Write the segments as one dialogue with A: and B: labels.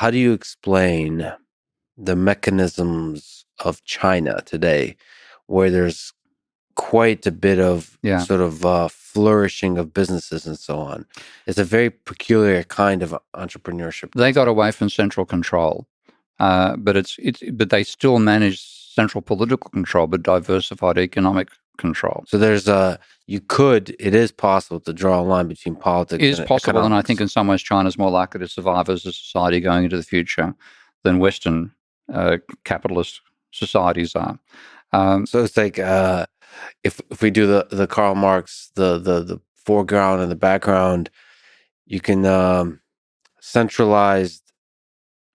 A: how do you explain the mechanisms of China today, where there's quite a bit of
B: Yeah.
A: sort of flourishing of businesses and so on? It's a very peculiar kind of entrepreneurship.
B: They got away from central control, but but they still manage central political control, but diversified economic control.
A: So it is possible to draw a line between politics
B: It is
A: and
B: possible, and I
A: economics.
B: think in some ways China is more likely to survive as a society going into the future than Western capitalist societies are.
A: So it's like if we do the Karl Marx, the foreground and the background, you can centralize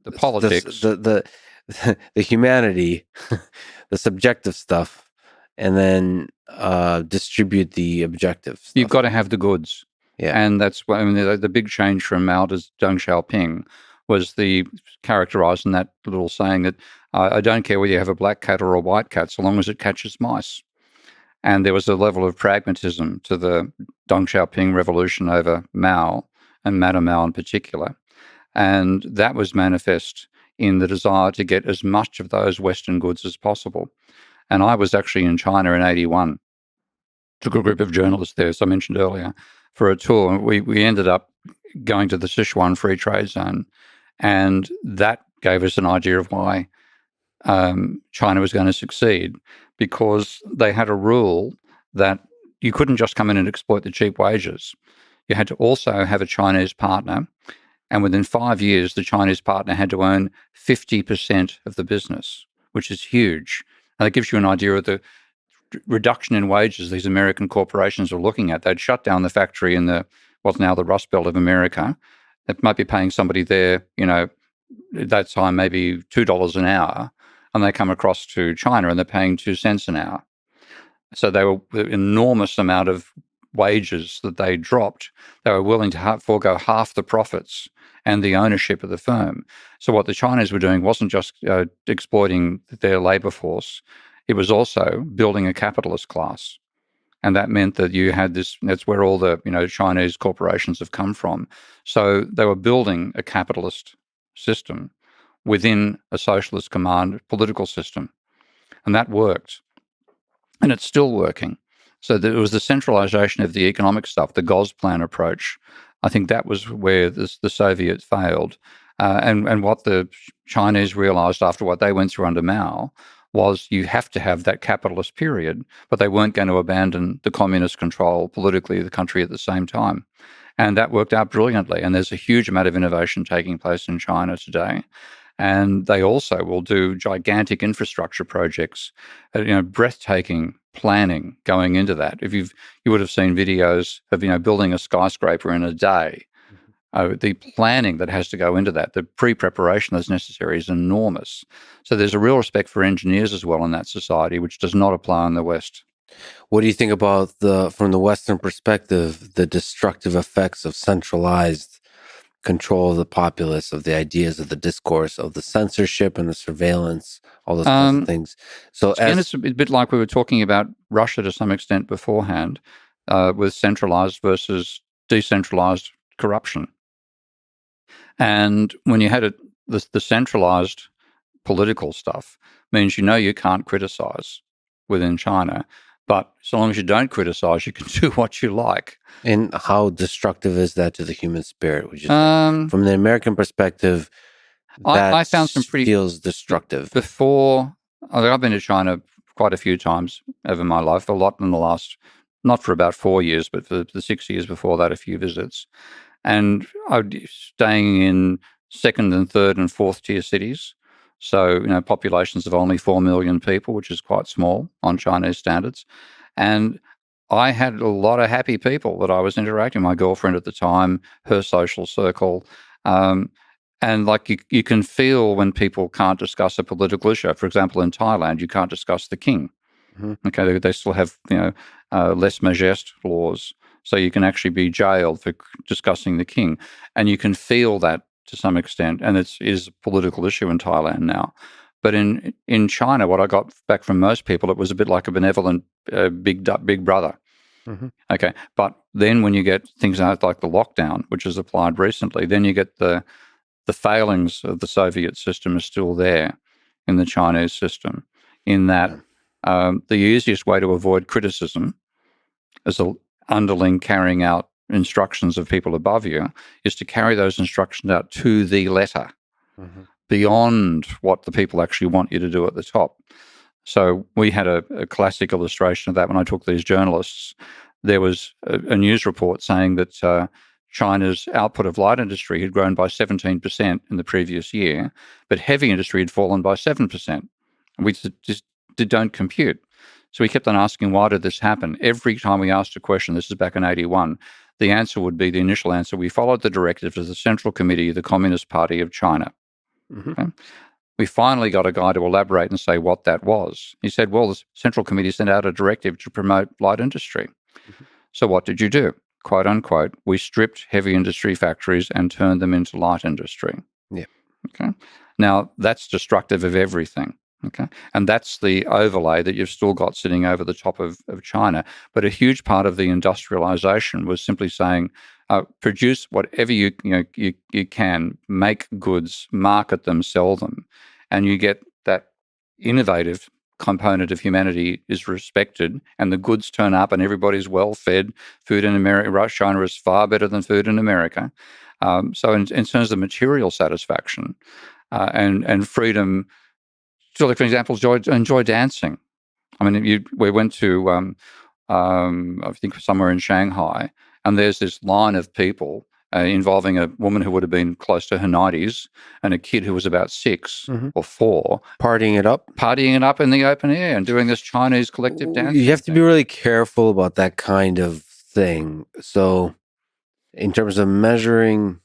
B: the politics.
A: the humanity, the subjective stuff, and then distribute the objective stuff.
B: You've got to have the goods.
A: Yeah.
B: And that's why the big change from Mao to Deng Xiaoping was characterizing that little saying that I don't care whether you have a black cat or a white cat, so long as it catches mice. And there was a level of pragmatism to the Deng Xiaoping revolution over Mao, and Madame Mao in particular. And that was manifest in the desire to get as much of those Western goods as possible. And I was actually in China in 1981, took a group of journalists there, as I mentioned earlier, for a tour. And we ended up going to the Sichuan Free Trade Zone. And that gave us an idea of why China was going to succeed, because they had a rule that you couldn't just come in and exploit the cheap wages. You had to also have a Chinese partner. And within 5 years, the Chinese partner had to own 50% of the business, which is huge. And that gives you an idea of the reduction in wages these American corporations are looking at. They'd shut down the factory in what's now the Rust Belt of America. They might be paying somebody there, at that time, maybe $2 an hour. And they come across to China and they're paying 2 cents an hour. So they were the enormous amount of wages that they dropped. They were willing to forego half the profits and the ownership of the firm. So what the Chinese were doing wasn't just exploiting their labor force. It was also building a capitalist class. And that meant that you had that's where all the Chinese corporations have come from. So they were building a capitalist system within a socialist command political system. And that worked. And it's still working. So there was the centralization of the economic stuff, the Gosplan approach. I think that was where the Soviets failed. And what the Chinese realized after what they went through under Mao was you have to have that capitalist period, but they weren't going to abandon the communist control politically of the country at the same time. And that worked out brilliantly. And there's a huge amount of innovation taking place in China today. And they also will do gigantic infrastructure projects, breathtaking planning going into that. If you would have seen videos of building a skyscraper in a day. The planning that has to go into that, the pre-preparation that's necessary is enormous. So there's a real respect for engineers as well in that society, which does not apply in the West.
A: What do you think about from the Western perspective, the destructive effects of centralized control of the populace, of the ideas, of the discourse, of the censorship and the surveillance, all those kinds of things? So
B: again, it's a bit like we were talking about Russia to some extent beforehand, with centralized versus decentralized corruption. And when you had the centralized political stuff, means you can't criticize within China. But so long as you don't criticize, you can do what you like.
A: And how destructive is that to the human spirit? Would you say? From the American perspective,
B: I found some pretty
A: feels destructive.
B: I've been to China quite a few times over my life, a lot in the last, not for about 4 years, but for the 6 years before that, a few visits. And I'd be staying in second and third and fourth tier cities. So, populations of only 4 million people, which is quite small on Chinese standards. And I had a lot of happy people that I was interacting with. My girlfriend at the time, her social circle. And you can feel when people can't discuss a political issue. For example, in Thailand, you can't discuss the king. Mm-hmm. Okay, they still have, lèse majesté laws. So you can actually be jailed for discussing the king. And you can feel that to some extent. And it is a political issue in Thailand now. But in China, what I got back from most people, it was a bit like a benevolent big brother. Mm-hmm. Okay. But then when you get things out like the lockdown, which is applied recently, then you get the the failings of the Soviet system are still there in the Chinese system, in that the easiest way to avoid criticism as an underling carrying out instructions of people above you is to carry those instructions out to the letter, beyond what the people actually want you to do at the top. So we had a classic illustration of that when I took these journalists. There was a news report saying that China's output of light industry had grown by 17% in the previous year, but heavy industry had fallen by 7%. And we just don't compute. So we kept on asking, why did this happen? Every time we asked a question, this is back in 81, the answer would be, the initial answer, we followed the directives of the Central Committee of the Communist Party of China. Okay? We finally got a guy to elaborate and say what that was. He said, well, the Central Committee sent out a directive to promote light industry. So what did you do? Quote unquote, we stripped heavy industry factories and turned them into light industry.
A: Yeah.
B: Okay. Now, that's destructive of everything. Okay. And that's the overlay that you've still got sitting over the top of China. But a huge part of the industrialization was simply saying, produce whatever you can, make goods, market them, sell them, and you get that innovative component of humanity is respected, and the goods turn up, and everybody's well fed. Food in America, China is far better than food in America. So in terms of material satisfaction and freedom. So, like, for example, enjoy dancing. I mean, we went to, I think, somewhere in Shanghai, and there's this line of people involving a woman who would have been close to her 90s and a kid who was about 6 or 4.
A: Partying it up
B: in the open air and doing this Chinese collective dance.
A: You have to be really careful about that kind of thing. So in terms of measuring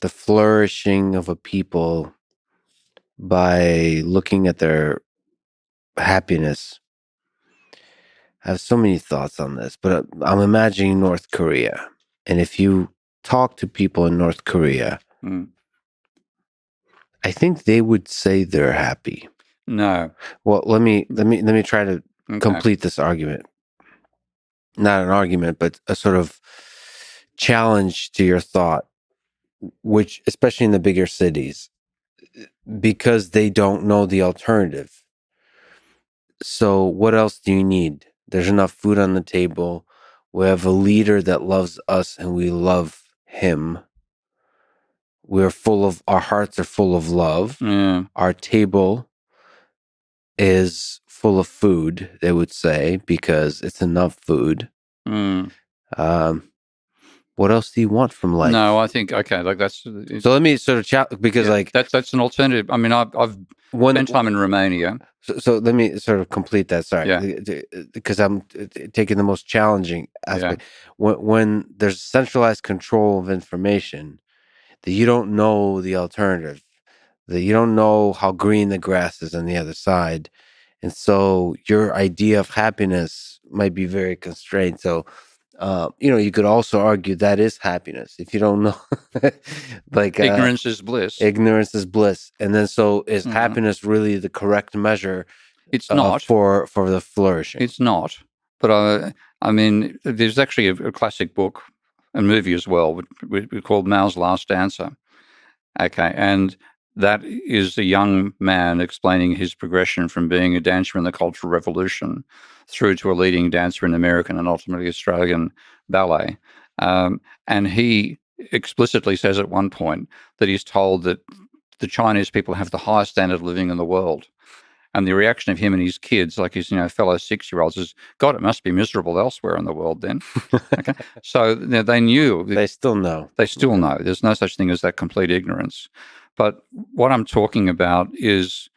A: the flourishing of a people by looking at their happiness, I have so many thoughts on this, but I'm imagining North Korea. And if you talk to people in North Korea, I think they would say they're happy.
B: No.
A: Well, let me try to complete this argument. Not an argument, but a sort of challenge to your thought, which, especially in the bigger cities, because they don't know the alternative. So what else do you need? There's enough food on the table. We have a leader that loves us and we love him. Our hearts are full of love.
B: Yeah.
A: Our table is full of food, they would say, because it's enough food. What else do you want from life?
B: No, I think, okay, like that's...
A: So let me sort of because like...
B: That's an alternative. I mean, I've spent time in Romania.
A: So let me sort of complete that, sorry, because I'm taking the most challenging aspect. When there's centralized control of information, that you don't know the alternative, that you don't know how green the grass is on the other side. And so your idea of happiness might be very constrained. So, you could also argue that is happiness if you don't know. Like
B: ignorance is bliss.
A: Ignorance is bliss. And then so is happiness really the correct measure?
B: It's not.
A: For the flourishing.
B: It's not. But I mean, there's actually a classic book and movie as well, called Mao's Last Dancer. Okay, and that is a young man explaining his progression from being a dancer in the Cultural Revolution through to a leading dancer in American and ultimately Australian ballet. And he explicitly says at one point that he's told that the Chinese people have the highest standard of living in the world. And the reaction of him and his kids, like his fellow 6-year-olds, is, God, it must be miserable elsewhere in the world then. Okay? So they knew.
A: They still know.
B: They still know. There's no such thing as that complete ignorance. But what I'm talking about is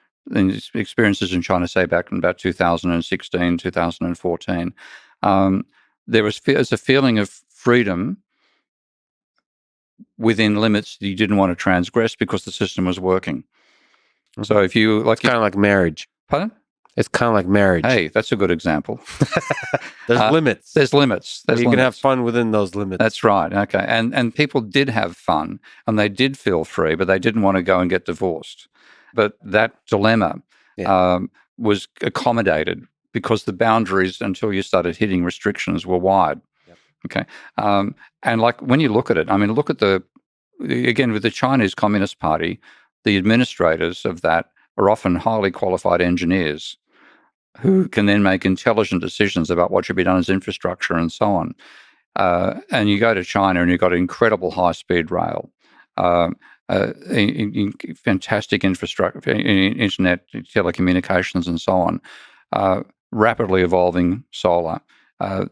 B: experiences in China, say back in about 2016, 2014. There's a feeling of freedom within limits that you didn't want to transgress because the system was working. So if you like,
A: it's kind of like marriage.
B: Pardon?
A: It's kind of like marriage.
B: Hey, that's a good example.
A: There's limits.
B: There's limits.
A: You can have fun within those limits.
B: That's right. Okay. And people did have fun and they did feel free, but they didn't want to go and get divorced. But that dilemma was accommodated because the boundaries, until you started hitting restrictions, were wide. Yep. Okay. And like when you look at it, I mean, look at the again, with the Chinese Communist Party, the administrators of that are often highly qualified engineers who can then make intelligent decisions about what should be done as infrastructure and so on. And you go to China and you've got incredible high-speed rail, uh, fantastic infrastructure, internet, telecommunications, and so on, rapidly evolving solar.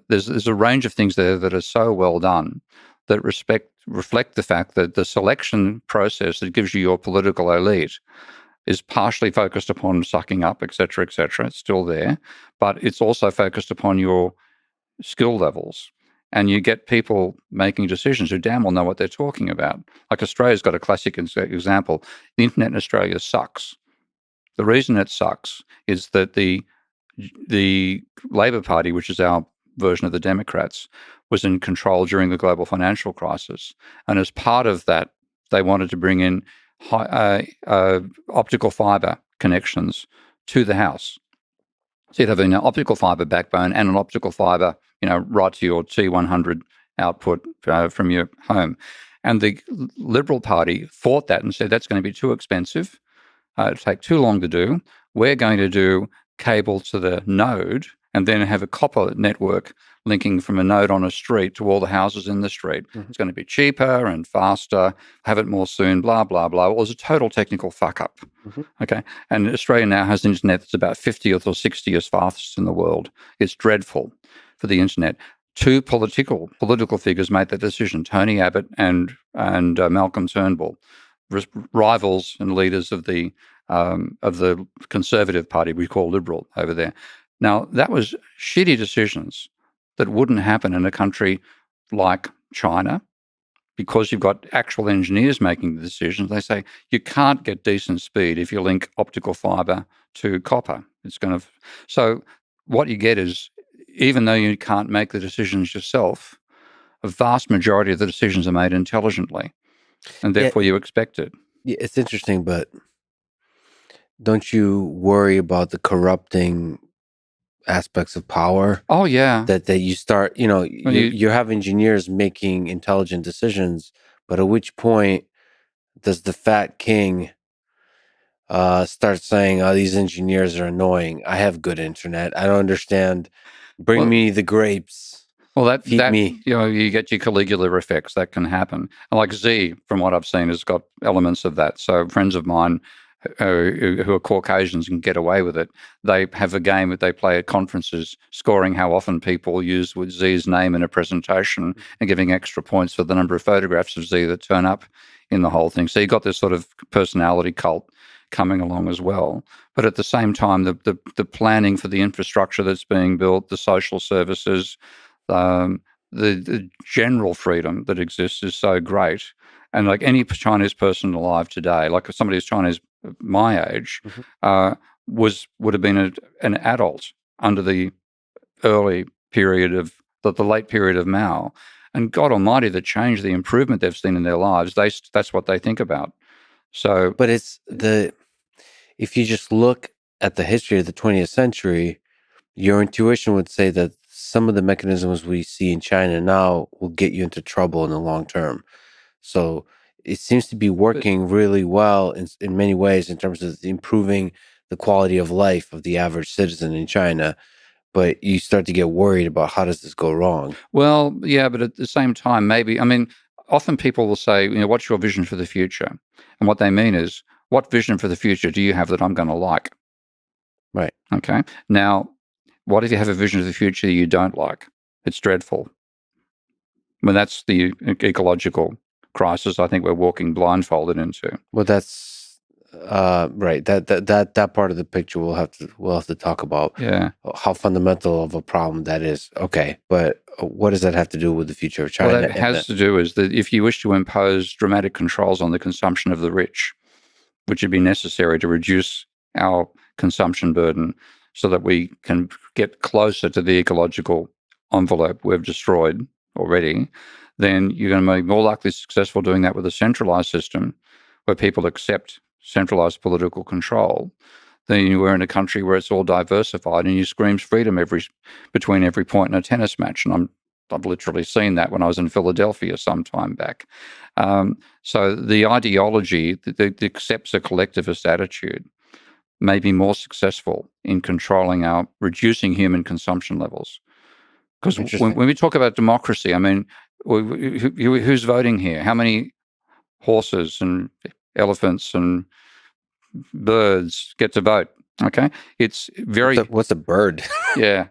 B: There's a range of things there that are so well done that reflect the fact that the selection process that gives you your political elite is partially focused upon sucking up, et cetera, et cetera. It's still there, but it's also focused upon your skill levels. And you get people making decisions who damn well know what they're talking about. Like Australia's got a classic example. The internet in Australia sucks. The reason it sucks is that the Labor Party, which is our version of the Democrats, was in control during the global financial crisis. And as part of that, they wanted to bring in optical fiber connections to the house. So you'd have an optical fiber backbone and an optical fiber, right to your T100 output from your home. And the Liberal Party fought that and said that's going to be too expensive. It'll take too long to do. We're going to do cable to the node and then have a copper network linking from a node on a street to all the houses in the street. Mm-hmm. It's going to be cheaper and faster, have it more soon, blah, blah, blah. It was a total technical fuck-up. Mm-hmm. Okay. And Australia now has internet that's about 50th or 60th fastest in the world. It's dreadful for the internet. Two political figures made that decision, Tony Abbott and Malcolm Turnbull, rivals and leaders of the Conservative Party, we call Liberal over there. Now, that was shitty decisions that wouldn't happen in a country like China because you've got actual engineers making the decisions. They say you can't get decent speed if you link optical fiber to copper. So what you get is, even though you can't make the decisions yourself, a vast majority of the decisions are made intelligently, and therefore you expect it.
A: Yeah, it's interesting, but don't you worry about the corrupting aspects of power?
B: Oh, yeah.
A: That you start, you have engineers making intelligent decisions, but at which point does the fat king start saying, oh, these engineers are annoying. I have good internet. I don't understand. Bring me the grapes.
B: Well,
A: feed me.
B: You get your Caligula effects. That can happen. And like Z, from what I've seen, has got elements of that. So friends of mine who are Caucasians can get away with it. They have a game that they play at conferences, scoring how often people use with Z's name in a presentation and giving extra points for the number of photographs of Z that turn up in the whole thing. So you've got this sort of personality cult coming along as well. But at the same time, the planning for the infrastructure that's being built, the social services, the general freedom that exists is so great. And like any Chinese person alive today, like somebody who's Chinese my age, would have been an adult under the early period of the late period of Mao. And God Almighty, the change, the improvement they've seen in their lives, that's what they think about. So,
A: but if you just look at the history of the 20th century, your intuition would say that some of the mechanisms we see in China now will get you into trouble in the long term. So it seems to be working really well in many ways in terms of improving the quality of life of the average citizen in China. But you start to get worried about how does this go wrong?
B: Well, yeah, but at the same time, often people will say, what's your vision for the future? And what they mean is, what vision for the future do you have that I'm going to like?
A: Right.
B: Okay. Now, what if you have a vision of the future you don't like? It's dreadful. That's the ecological crisis I think we're walking blindfolded into.
A: Well, that's right. That part of the picture we'll have to talk about.
B: Yeah.
A: How fundamental of a problem that is. Okay, but what does that have to do with the future of China?
B: Well, that has to do is that if you wish to impose dramatic controls on the consumption of the rich, which would be necessary to reduce our consumption burden so that we can get closer to the ecological envelope we've destroyed already, then you're going to be more likely successful doing that with a centralized system where people accept centralized political control than you were in a country where it's all diversified and you screams freedom between every point in a tennis match. And I've literally seen that when I was in Philadelphia some time back. So the ideology that accepts a collectivist attitude may be more successful in reducing human consumption levels. Because when
A: Interesting.
B: we talk about democracy, I mean, who's voting here? How many horses and elephants and birds get to vote? Okay, it's very
A: What's a bird?
B: yeah.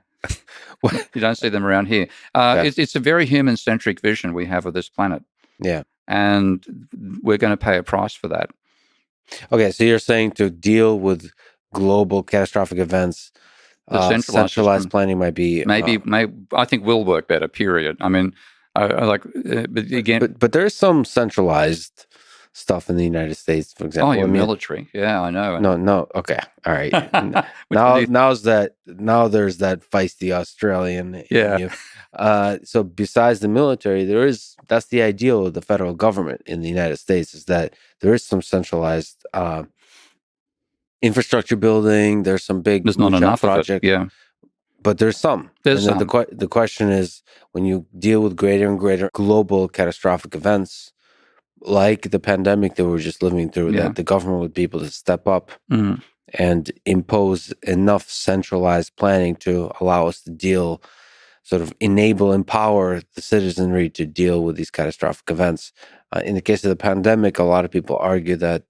A: What?
B: You don't see them around here.
A: Yeah.
B: It's a very human-centric vision we have of this planet,
A: Yeah.
B: and we're going to pay a price for that.
A: Okay, so you're saying to deal with global catastrophic events,
B: The centralized
A: centralized
B: system
A: planning might be
B: I think will work better. Period. I mean, but again,
A: but there is some centralized stuff in the United States, for example.
B: your
A: I mean,
B: military. Yeah, I know.
A: no, okay, all right.
B: Which one do you
A: Now there's that feisty Australian in
B: Yeah.
A: you. So besides the military, that's the ideal of the federal government in the United States, is that there is some centralized infrastructure building. There's some big
B: There's not
A: moonshot
B: enough of it.
A: projects,
B: Yeah,
A: but there's some.
B: there's
A: And then
B: some.
A: the question is, when you deal with greater and greater global catastrophic events, like the pandemic that we're just living through,
B: Yeah.
A: that the government would be able to step up
B: Mm.
A: and impose enough centralized planning to allow us to deal, sort of empower the citizenry to deal with these catastrophic events. In the case of the pandemic, a lot of people argue that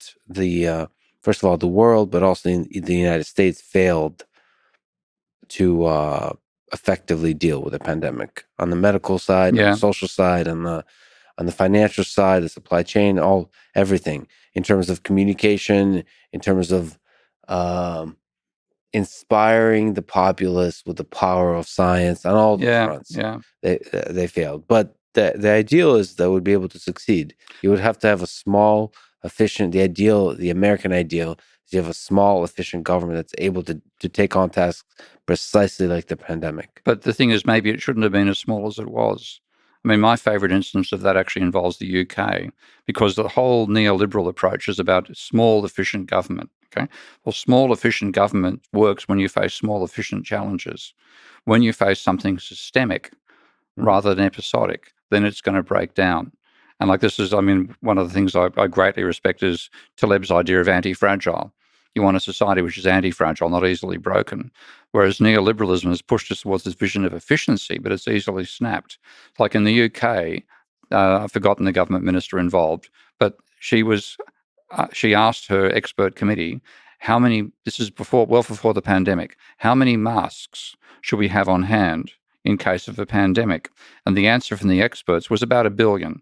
A: first of all, the world, but also in the United States, failed to effectively deal with the pandemic on the medical side, on the
B: Yeah.
A: social side, on the financial side, the supply chain, everything, in terms of communication, in terms of um, inspiring the populace with the power of science on all those
B: Yeah.
A: fronts.
B: Yeah.
A: They failed. But the ideal is that would be able to succeed. You would have to have a small, efficient. The American ideal is you have a small, efficient government that's able to take on tasks precisely like the pandemic.
B: But the thing is, maybe it shouldn't have been as small as it was. I mean, my favorite instance of that actually involves the UK, because the whole neoliberal approach is about small, efficient government. Okay. Well, small, efficient government works when you face small, efficient challenges. When you face something systemic rather than episodic, then it's going to break down. And like this is, I mean, one of the things I greatly respect is Taleb's idea of anti-fragile. You want a society which is anti-fragile, not easily broken. Whereas neoliberalism has pushed us towards this vision of efficiency, but it's easily snapped. Like in the UK, I've forgotten the government minister involved, but she asked her expert committee, this is well before the pandemic, how many masks should we have on hand in case of a pandemic? And the answer from the experts was about 1 billion.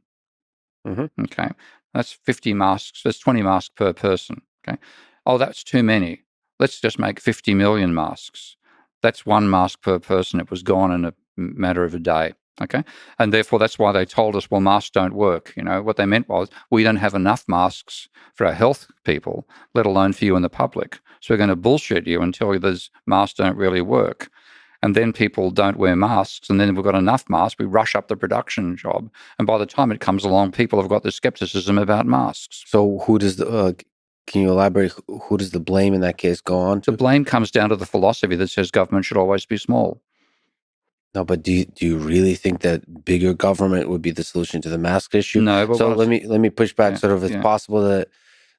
A: Mm-hmm.
B: Okay. That's 50 masks. That's 20 masks per person. Okay. Oh, that's too many. Let's just make 50 million masks. That's 1 mask per person. It was gone in a matter of a day. Okay. And therefore, that's why they told us, well, masks don't work. You know, what they meant was, we don't have enough masks for our health people, let alone for you and the public. So we're going to bullshit you and tell you those masks don't really work. And then people don't wear masks, and then we've got enough masks, we rush up the production job. And by the time it comes along, people have got this skepticism about masks.
A: So can you elaborate, who does the blame in that case go on
B: The
A: to?
B: blame comes down to the philosophy that says government should always be small.
A: No, but do you really think that bigger government would be the solution to the mask issue?
B: No, but
A: So let me push back.
B: Yeah,
A: Sort of, it's
B: yeah.
A: possible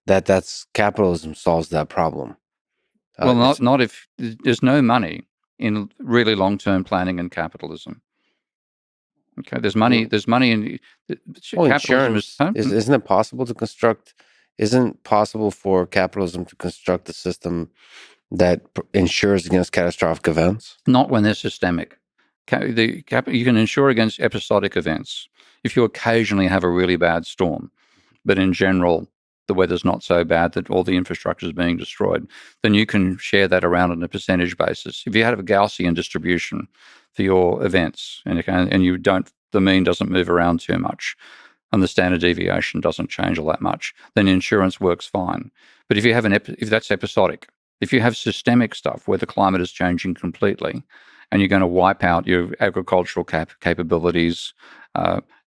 A: that's capitalism solves that problem.
B: Well,
A: It's
B: not if there's no money in really long-term planning in capitalism. Okay, there's money. There's money in capitalism.
A: Insurance. Isn't it possible to construct? Isn't possible for capitalism to construct a system that insures against catastrophic events?
B: Not when they're systemic. You can insure against episodic events if you occasionally have a really bad storm, but in general, the weather's not so bad that all the infrastructure is being destroyed, then you can share that around on a percentage basis. If you have a Gaussian distribution for your events and the mean doesn't move around too much and the standard deviation doesn't change all that much, then insurance works fine. But if you have if that's episodic, if you have systemic stuff where the climate is changing completely and you're going to wipe out your agricultural capabilities,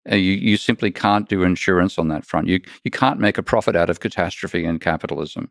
B: you simply can't do insurance on that front. You can't make a profit out of catastrophe in capitalism.